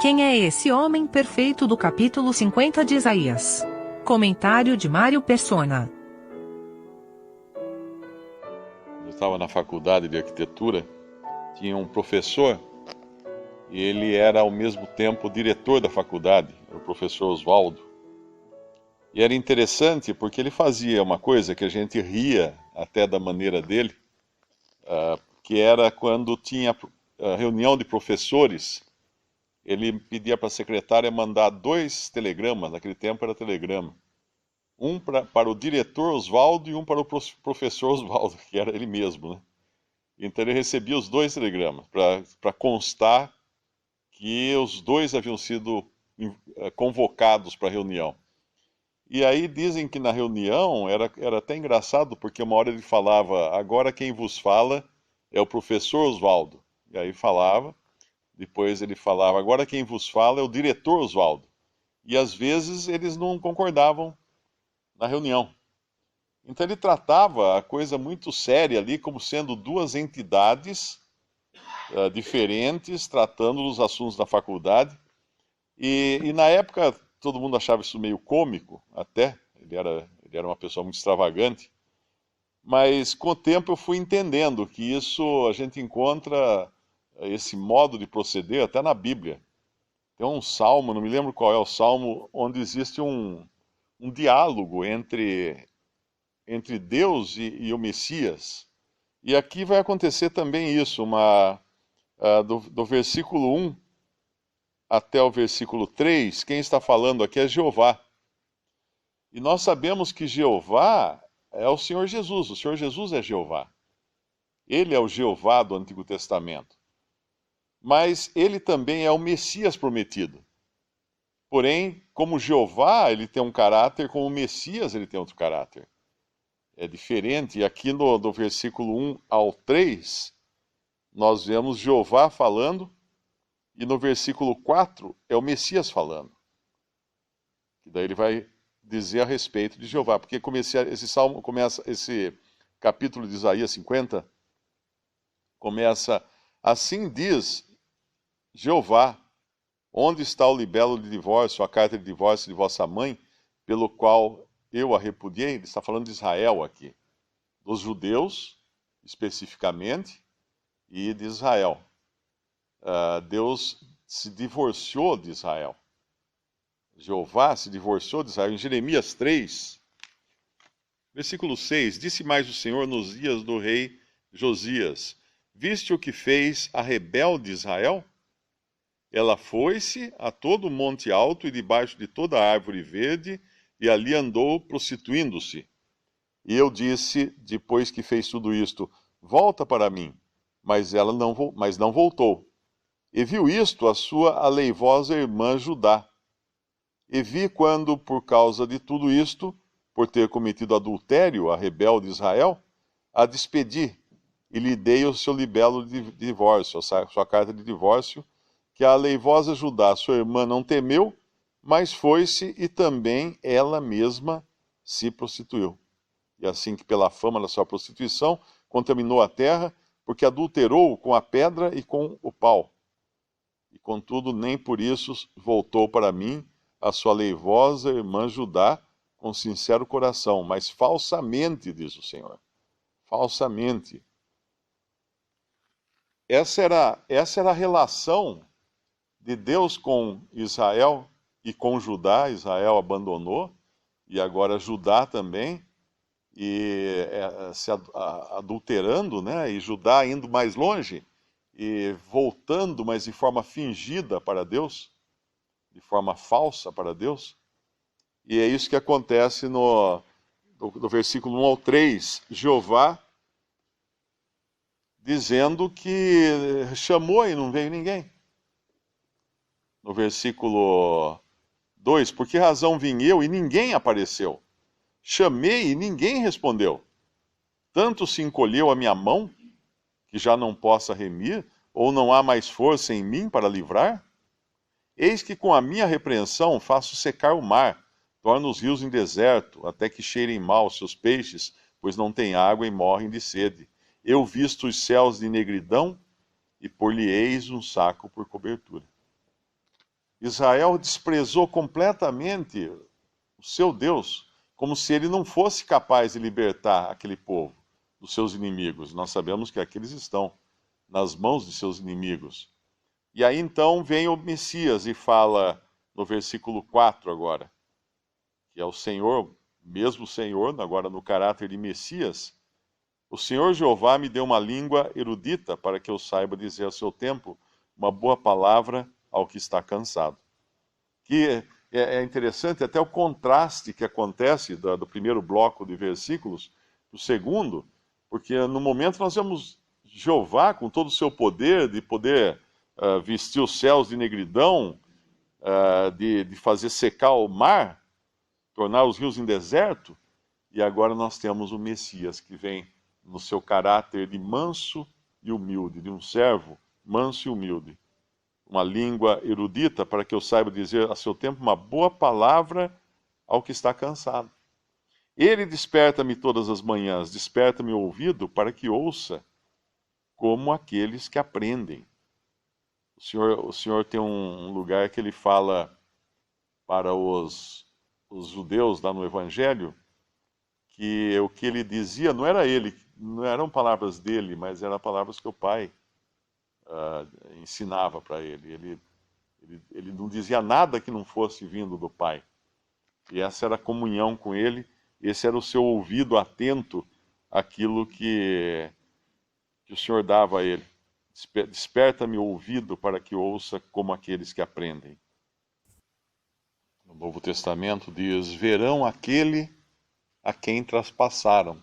Quem é esse homem perfeito do capítulo 50 de Isaías? Comentário de Mário Persona. Eu estava na faculdade de arquitetura, tinha um professor e ele era ao mesmo tempo o diretor da faculdade, o professor Oswaldo. E era interessante porque ele fazia uma coisa que a gente ria até da maneira dele, que era quando tinha reunião de professores, ele pedia para a secretária mandar 2 telegramas, naquele tempo era telegrama, um para o diretor Oswaldo e um para o professor Oswaldo, que era ele mesmo, né? Então ele recebia os 2 telegramas para constar que os 2 haviam sido convocados para a reunião. E aí dizem que na reunião era até engraçado, porque uma hora ele falava: agora quem vos fala é o professor Oswaldo. E aí falava, depois ele falava: agora quem vos fala é o diretor Oswaldo. E às vezes eles não concordavam na reunião. Então ele tratava a coisa muito séria ali como sendo 2 entidades diferentes, tratando dos assuntos da faculdade. E na época todo mundo achava isso meio cômico, até. Ele era uma pessoa muito extravagante. Mas com o tempo eu fui entendendo que isso a gente encontra esse modo de proceder até na Bíblia. Tem um salmo, não me lembro qual é o salmo, onde existe um diálogo entre Deus e o Messias. E aqui vai acontecer também isso, do versículo 1 até o versículo 3, quem está falando aqui é Jeová. E nós sabemos que Jeová é o Senhor Jesus é Jeová. Ele é o Jeová do Antigo Testamento. Mas ele também é o Messias prometido. Porém, como Jeová ele tem um caráter, como o Messias ele tem outro caráter. É diferente. E aqui do versículo 1 ao 3, nós vemos Jeová falando, e no versículo 4 é o Messias falando. E daí ele vai dizer a respeito de Jeová, porque esse capítulo de Isaías 50 começa: assim diz Jeová, onde está o libelo de divórcio, a carta de divórcio de vossa mãe, pelo qual eu a repudiei? Ele está falando de Israel aqui, dos judeus especificamente, e de Israel. Deus se divorciou de Israel. Jeová se divorciou de Israel. Em Jeremias 3, versículo 6, disse mais o Senhor nos dias do rei Josias: viste o que fez a rebelde Israel? Ela foi-se a todo o monte alto e debaixo de toda a árvore verde, e ali andou prostituindo-se. E eu disse, depois que fez tudo isto: volta para mim. Mas ela não voltou. E viu isto a sua aleivosa irmã Judá. E vi quando, por causa de tudo isto, por ter cometido adultério, a rebelde Israel, a despedi e lhe dei o seu libelo de divórcio, a sua carta de divórcio, que a aleivosa Judá, sua irmã, não temeu, mas foi-se e também ela mesma se prostituiu. E assim que pela fama da sua prostituição contaminou a terra, porque adulterou com a pedra e com o pau. E contudo, nem por isso voltou para mim a sua aleivosa irmã Judá com sincero coração, mas falsamente, diz o Senhor. Falsamente. Essa era a relação de Deus com Israel e com Judá. Israel abandonou, e agora Judá também, e se adulterando, né? E Judá indo mais longe, e voltando, mas de forma fingida para Deus, de forma falsa para Deus. E é isso que acontece do versículo 1 ao 3, Jeová dizendo que chamou e não veio ninguém. No versículo 2, por que razão vim eu e ninguém apareceu? Chamei e ninguém respondeu. Tanto se encolheu a minha mão, que já não possa remir, ou não há mais força em mim para livrar? Eis que com a minha repreensão faço secar o mar, torno os rios em deserto, até que cheirem mal seus peixes, pois não têm água e morrem de sede. Eu visto os céus de negridão, e por-lhe-eis um saco por cobertura. Israel desprezou completamente o seu Deus, como se ele não fosse capaz de libertar aquele povo dos seus inimigos. Nós sabemos que aqueles estão nas mãos de seus inimigos. E aí então vem o Messias e fala no versículo 4 agora, que é o Senhor, mesmo Senhor, agora no caráter de Messias. O Senhor Jeová me deu uma língua erudita para que eu saiba dizer a seu tempo uma boa palavra ao que está cansado. Que é interessante até o contraste que acontece do primeiro bloco de versículos para o segundo, porque no momento nós vemos Jeová com todo o seu poder, de poder vestir os céus de negridão, de fazer secar o mar, tornar os rios em deserto, e agora nós temos o Messias que vem no seu caráter de manso e humilde, de um servo manso e humilde. Uma língua erudita para que eu saiba dizer a seu tempo uma boa palavra ao que está cansado. Ele desperta-me todas as manhãs, desperta-me o ouvido para que ouça como aqueles que aprendem. O Senhor tem um lugar que ele fala para os judeus lá no Evangelho, que o que ele dizia não eram palavras dele, mas eram palavras que o Pai ensinava para ele. Ele não dizia nada que não fosse vindo do Pai. E essa era a comunhão com ele, esse era o seu ouvido atento àquilo que o Senhor dava a ele. Desperta-me o ouvido para que ouça como aqueles que aprendem. No Novo Testamento diz: verão aquele a quem traspassaram.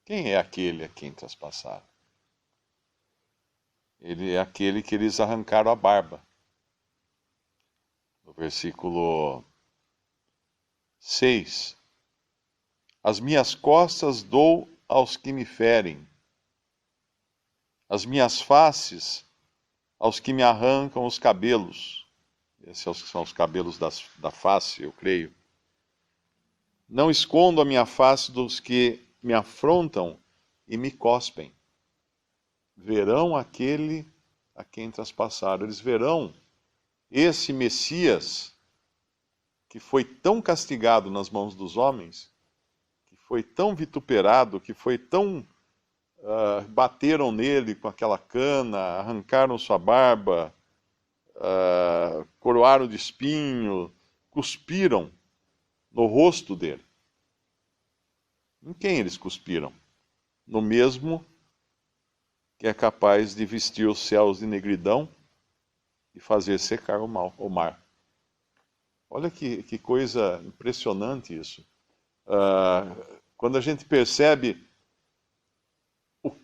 Quem é aquele a quem traspassaram? Ele é aquele que eles arrancaram a barba. No versículo 6. As minhas costas dou aos que me ferem, as minhas faces aos que me arrancam os cabelos. Esses são os cabelos da face, eu creio. Não escondo a minha face dos que me afrontam e me cospem. Verão aquele a quem traspassaram. Eles verão esse Messias que foi tão castigado nas mãos dos homens, que foi tão vituperado, que foi tão... bateram nele com aquela cana, arrancaram sua barba, coroaram de espinho, cuspiram no rosto dele. Em quem eles cuspiram? No mesmo que é capaz de vestir os céus de negridão e fazer secar o mar. Olha que coisa impressionante isso. Quando a gente percebe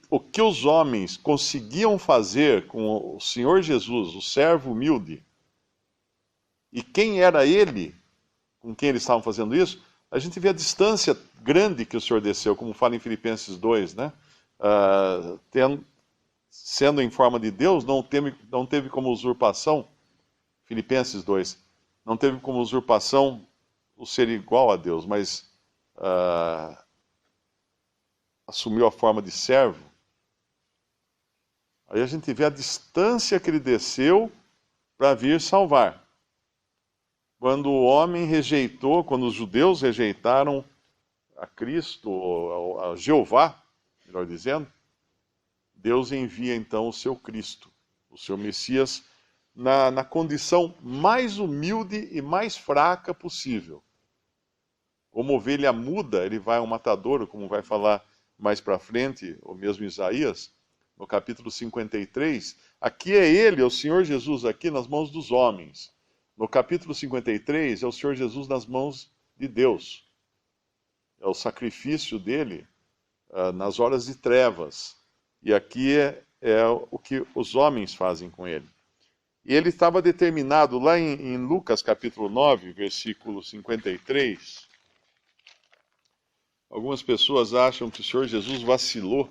o que os homens conseguiam fazer com o Senhor Jesus, o servo humilde, e quem era ele, com quem eles estavam fazendo isso, a gente vê a distância grande que o Senhor desceu, como fala em Filipenses 2, né? Sendo em forma de Deus, não teve como usurpação, Filipenses 2, não teve como usurpação o ser igual a Deus, mas assumiu a forma de servo. Aí a gente vê a distância que ele desceu para vir salvar. Quando o homem rejeitou, quando os judeus rejeitaram a Cristo, a Jeová, melhor dizendo, Deus envia então o seu Cristo, o seu Messias, na condição mais humilde e mais fraca possível. Como ovelha muda, ele vai ao matadouro, como vai falar mais para frente, o mesmo Isaías, no capítulo 53. Aqui é ele, o Senhor Jesus, aqui nas mãos dos homens. No capítulo 53, é o Senhor Jesus nas mãos de Deus. É o sacrifício dele nas horas de trevas. E aqui é o que os homens fazem com ele. E ele estava determinado lá em Lucas capítulo 9, versículo 53. Algumas pessoas acham que o Senhor Jesus vacilou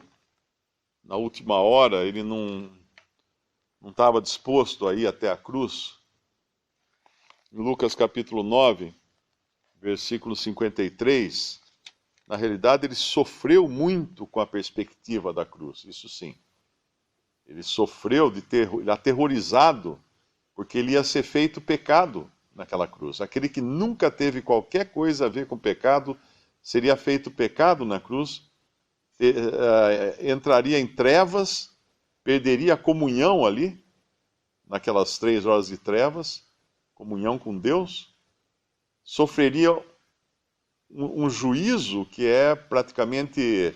na última hora, ele não estava disposto a ir até a cruz. Em Lucas capítulo 9, versículo 53, na realidade ele sofreu muito com a perspectiva da cruz, isso sim. Ele sofreu aterrorizado porque ele ia ser feito pecado naquela cruz. Aquele que nunca teve qualquer coisa a ver com pecado, seria feito pecado na cruz, entraria em trevas, perderia a comunhão ali, naquelas 3 horas de trevas, comunhão com Deus, sofreria um juízo que é praticamente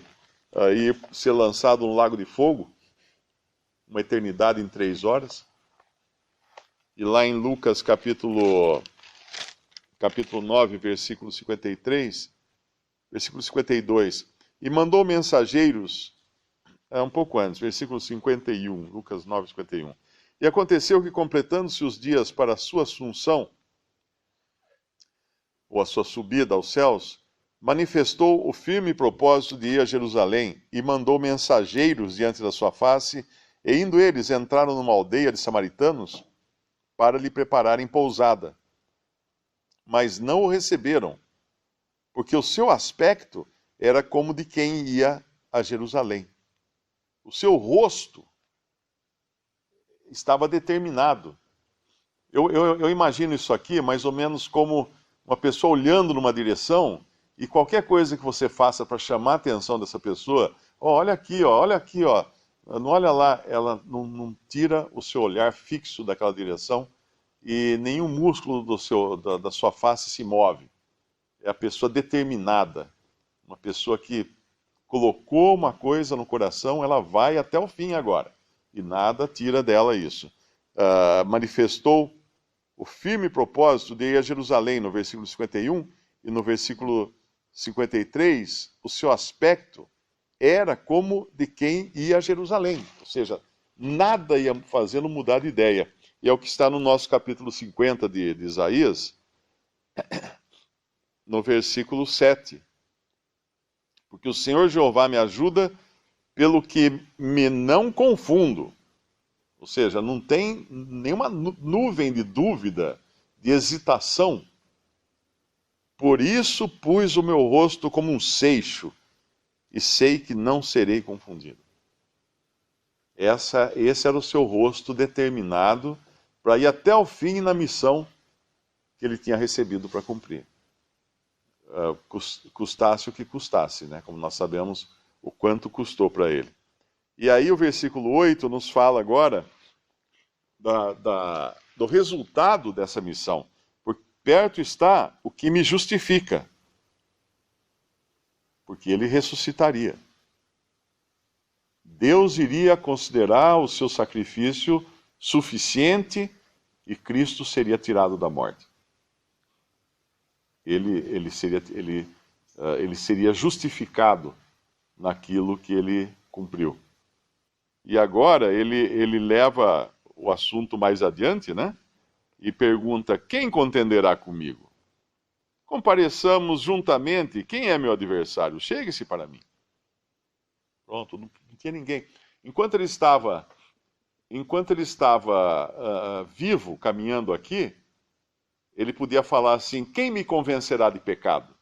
ser lançado no lago de fogo, uma eternidade em 3 horas. E lá em Lucas capítulo 9, versículo 53, versículo 52, e mandou mensageiros, um pouco antes, versículo 51, Lucas 9, 51. E aconteceu que, completando-se os dias para a sua assunção, ou a sua subida aos céus, manifestou o firme propósito de ir a Jerusalém e mandou mensageiros diante da sua face, e indo eles, entraram numa aldeia de samaritanos para lhe prepararem pousada. Mas não o receberam, porque o seu aspecto era como de quem ia a Jerusalém. O seu rosto estava determinado. Eu imagino isso aqui mais ou menos como uma pessoa olhando numa direção, e qualquer coisa que você faça para chamar a atenção dessa pessoa, olha aqui, olha aqui, não olha lá, ela não tira o seu olhar fixo daquela direção, e nenhum músculo da sua face se move. É a pessoa determinada, uma pessoa que colocou uma coisa no coração, ela vai até o fim agora, e nada tira dela isso. Manifestou o firme propósito de ir a Jerusalém, no versículo 51, e no versículo 53, o seu aspecto era como de quem ia a Jerusalém, ou seja, nada ia fazê-lo mudar de ideia. E é o que está no nosso capítulo 50 de Isaías, no versículo 7. Porque o Senhor Jeová me ajuda, pelo que me não confundo. Ou seja, não tem nenhuma nuvem de dúvida, de hesitação. Por isso pus o meu rosto como um seixo, e sei que não serei confundido. Esse era o seu rosto determinado para ir até o fim na missão que ele tinha recebido para cumprir. Custasse o que custasse, né? Como nós sabemos o quanto custou para ele. E aí o versículo 8 nos fala agora do resultado dessa missão. Por perto está o que me justifica, porque ele ressuscitaria. Deus iria considerar o seu sacrifício suficiente e Cristo seria tirado da morte. Ele seria justificado naquilo que ele cumpriu. E agora ele leva o assunto mais adiante, né? E pergunta: quem contenderá comigo? Compareçamos juntamente. Quem é meu adversário? Chegue-se para mim. Pronto, não tinha ninguém. Enquanto ele estava vivo, caminhando aqui, ele podia falar assim: quem me convencerá de pecado?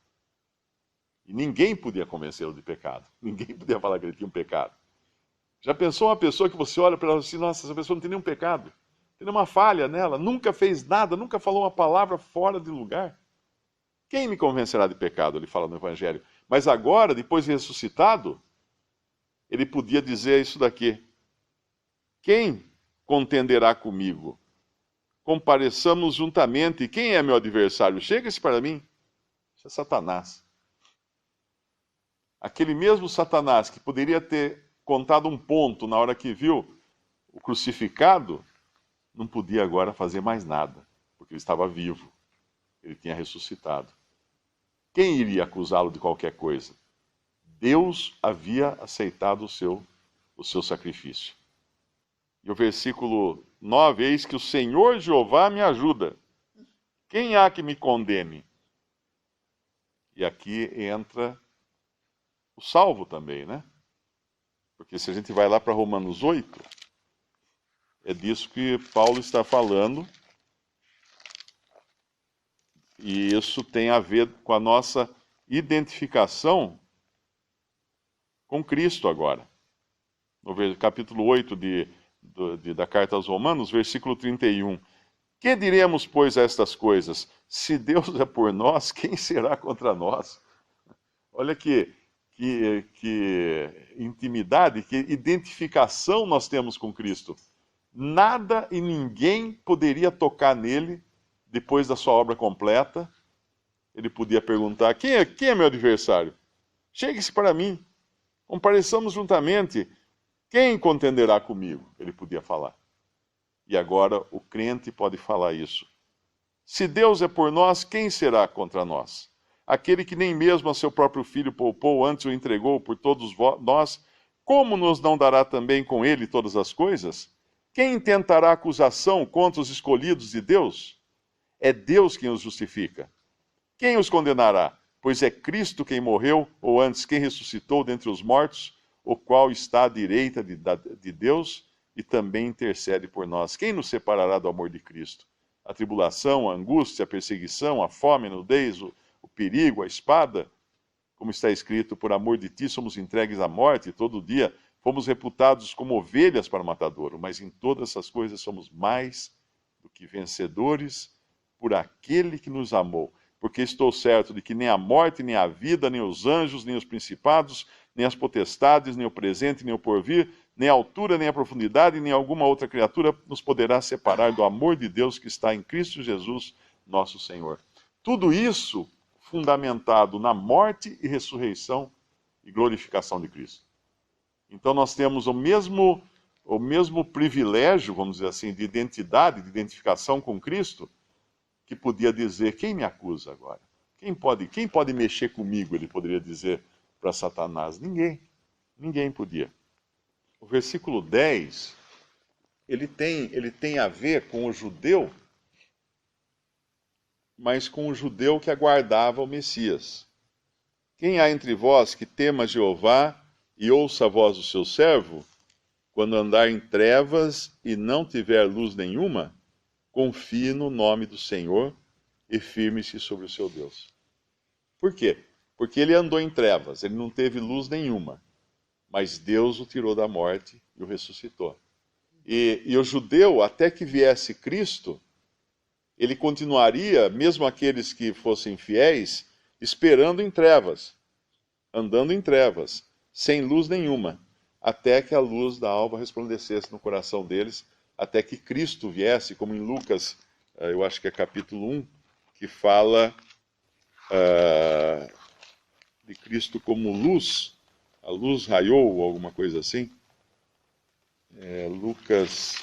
E ninguém podia convencê-lo de pecado. Ninguém podia falar que ele tinha um pecado. Já pensou uma pessoa que você olha para ela assim: nossa, essa pessoa não tem nenhum pecado, não tem nenhuma falha nela, nunca fez nada, nunca falou uma palavra fora de lugar? Quem me convencerá de pecado? Ele fala no Evangelho. Mas agora, depois de ressuscitado, ele podia dizer isso daqui: quem contenderá comigo? Compareçamos juntamente. Quem é meu adversário? Chega-se para mim. Isso é Satanás. Aquele mesmo Satanás que poderia ter contado um ponto na hora que viu o crucificado, não podia agora fazer mais nada, porque ele estava vivo. Ele tinha ressuscitado. Quem iria acusá-lo de qualquer coisa? Deus havia aceitado o seu sacrifício. E o versículo 9, eis que o Senhor Jeová me ajuda. Quem há que me condene? E aqui entra o salvo também, né? Porque se a gente vai lá para Romanos 8, é disso que Paulo está falando. E isso tem a ver com a nossa identificação com Cristo agora. No capítulo 8 da carta aos Romanos, versículo 31. Que diremos, pois, a estas coisas? Se Deus é por nós, quem será contra nós? Olha que intimidade, que identificação nós temos com Cristo. Nada e ninguém poderia tocar nele depois da sua obra completa. Ele podia perguntar: quem é meu adversário? Chegue-se para mim, compareçamos juntamente. Quem contenderá comigo? Ele podia falar. E agora o crente pode falar isso. Se Deus é por nós, quem será contra nós? Aquele que nem mesmo a seu próprio filho poupou, antes o entregou por todos nós, como nos não dará também com ele todas as coisas? Quem intentará acusação contra os escolhidos de Deus? É Deus quem os justifica. Quem os condenará? Pois é Cristo quem morreu, ou antes quem ressuscitou dentre os mortos, o qual está à direita de Deus e também intercede por nós. Quem nos separará do amor de Cristo? A tribulação, a angústia, a perseguição, a fome, a nudez, o perigo, a espada? Como está escrito: por amor de ti somos entregues à morte, e todo dia fomos reputados como ovelhas para o matadouro, mas em todas essas coisas somos mais do que vencedores por aquele que nos amou. Porque estou certo de que nem a morte, nem a vida, nem os anjos, nem os principados, nem as potestades, nem o presente, nem o porvir, nem a altura, nem a profundidade, nem alguma outra criatura nos poderá separar do amor de Deus que está em Cristo Jesus, nosso Senhor. Tudo isso fundamentado na morte e ressurreição e glorificação de Cristo. Então nós temos o mesmo privilégio, vamos dizer assim, de identidade, de identificação com Cristo, que podia dizer: quem me acusa agora? Quem pode mexer comigo? Ele poderia dizer para Satanás. Ninguém podia. O versículo 10, ele tem a ver com o judeu, mas com o judeu que aguardava o Messias. Quem há entre vós que tema Jeová e ouça a voz do seu servo, quando andar em trevas e não tiver luz nenhuma, confie no nome do Senhor e firme-se sobre o seu Deus. Por quê? Porque ele andou em trevas, ele não teve luz nenhuma. Mas Deus o tirou da morte e o ressuscitou. E o judeu, até que viesse Cristo, ele continuaria, mesmo aqueles que fossem fiéis, esperando em trevas, andando em trevas, sem luz nenhuma, até que a luz da alva resplandecesse no coração deles, até que Cristo viesse, como em Lucas, eu acho que é capítulo 1, que fala de Cristo como luz. A luz raiou, ou alguma coisa assim. Lucas,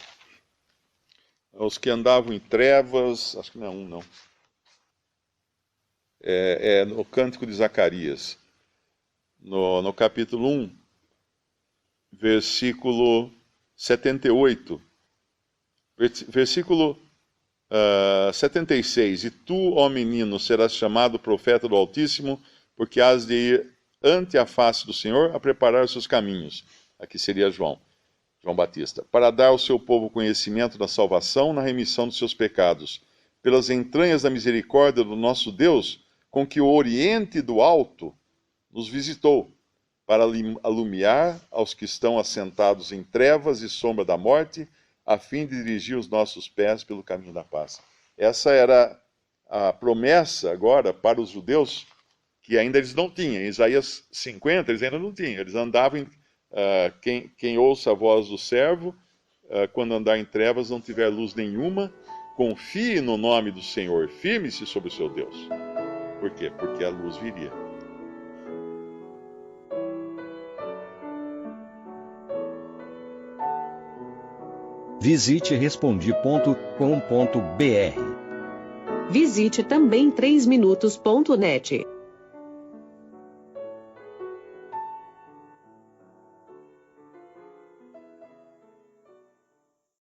os que andavam em trevas, acho que não é 1, não. É no Cântico de Zacarias, no capítulo 1, versículo 78. Versículo 76. E tu, ó menino, serás chamado profeta do Altíssimo, porque has de ir ante a face do Senhor a preparar os seus caminhos. Aqui seria João Batista. Para dar ao seu povo conhecimento da salvação na remissão dos seus pecados, pelas entranhas da misericórdia do nosso Deus, com que o Oriente do Alto nos visitou, para alumiar aos que estão assentados em trevas e sombra da morte, a fim de dirigir os nossos pés pelo caminho da paz. Essa era a promessa agora para os judeus, que ainda eles não tinham. Em Isaías 50, eles ainda não tinham. Eles andavam, quem ouça a voz do servo, quando andar em trevas, não tiver luz nenhuma, confie no nome do Senhor, firme-se sobre o seu Deus. Por quê? Porque a luz viria. Visite Respondi.com.br. Visite também 3minutos.net.